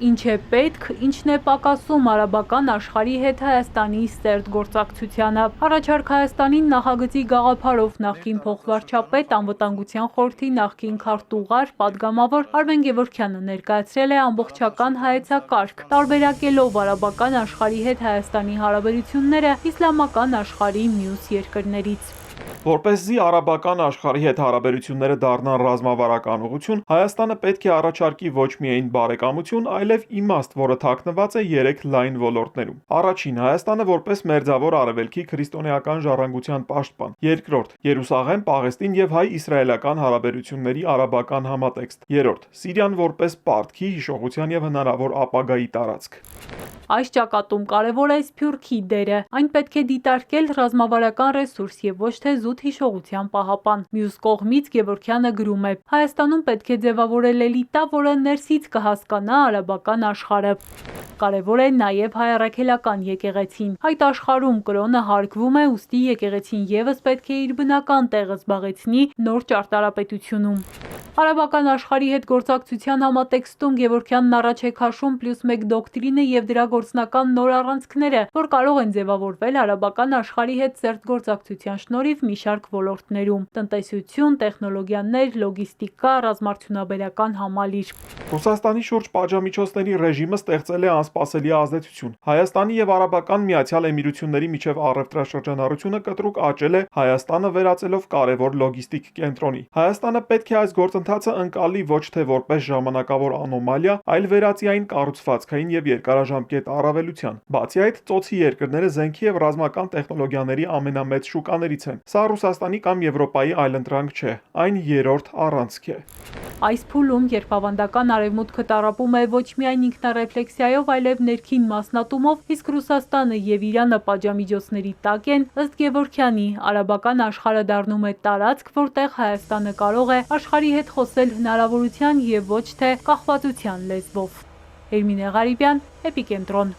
Ինչ է պետք, ինչն է պակասում արաբական աշխարհի հետ Հայաստանի սերտ գործակցությանը։ Առաջարկ Հայաստանին նախագծի գաղափարով նախկին փոխվարչապետ, Անվտանգության խորհրդի նախկին քարտուղար, падգամավոր Արմեն Գևորգյանը ներկայացրել է ամբողջական հայեցակարգ, տարբերակելով արաբական աշխարհի հետ Հայաստանի հարաբերությունները իսլամական աշխարհի մյուս երկրներից։ Որպեսզի արաբական աշխարհի հետ հարաբերությունները դառնան ռազմավարական ուղղություն, Հայաստանը պետք է առաջարկի ոչ միայն բարեկամություն, այլև իմաստ, որը թաքնված է 3 լայն ոլորտներում։ Առաջին՝ Հայաստանը որպես մերձավոր արևելքի քրիստոնեական ժառանգության պաշտպան։ Երկրորդ՝ Երուսաղեմ, Պաղեստին եւ հայ-իսրայելական հարաբերությունների արաբական համատեքստ։ Երրորդ՝ Սիրիան որպես պարտքի, հիշողության եւ հնարավոր ապագայի տարածք։ Այս ճակատում կարևոր է Սփյուռքի դերը։ Այն պետք է դիտարկել ռազմավարական ռեսուրս եւ ոչ թե զուտ հիշողության պահապան։ Մյուս կողմից Գևորգյանը գրում է. Հայաստանում պետք է ձևավորել էլիտա, որը ներսից կհասկանա արաբական աշխարհը։ Կարևոր է նաև հայ առաքելական եկեղեցին։ Այդ աշխարհում կրոնը հարգվում է, ուստի եկեղեցին եւս պետք է իր բնական տեղը զբաղեցնի նոր ճարտարապետությունում։ Արաբական աշխարհի հետ գործակցության համատեքստում Գևորգյանն առաջ է քաշում +1 դոկտրինը եւ դրա գործնական նոր առանցքները, որ կարող են ձևավորվել արաբական աշխարհի հետ սերտ գործակցության շնորհիվ մի շարք ոլորտներում՝ տնտեսություն, տեխնոլոգիաներ, լոգիստիկա, ռազմարդյունաբերական համալիր։ Ռուսաստանի շուրջ պատժամիջոցների ռեժիմը ստեղծել է անսպասելի ազդեցություն։ Հայաստանի եւ Արաբական Միացյալ Էմիրությունների միջև առևտրաշրջանառությունը կտրուկ աճել է, Հայաստանը վերածելով կարևոր լոգիստիկ կենտրոնի։ Հայաստանը պետք է այս գործընթացը ընկալի ոչ թե որպես ժամանակավոր անոմալիա, այլ վերածի այն կառուցվածքային եւ երկարաժամկետ առավելության։ Բացի այդ, ծոցի երկրները զենքի եւ ռազմական տեխնոլոգիաների ամենամեծ շուկաներից են։ Սա Ռուսաստանի կամ Եվրոպայի այլընտրանք չէ, այն երրորդ առանցք է։ Այս փուլում, երբ ավանդական արևմուտքը տառապում է ոչ միայն ինքնարեֆլեքսիայով, այլև ներքին մասնատումով, իսկ Ռուսաստանը եւ Իրանը պատժամիջոցների տակ են, ըստ Գևորգյանի, արաբական աշխարհը դառնում է տարածք, որտեղ Հայաստանը կարող է աշխարհի հետ խոսել հնարավորության եւ ոչ թե կախվածության լեզվով։ Էրմինե Ղարիբյան, Էպիկենտրոն։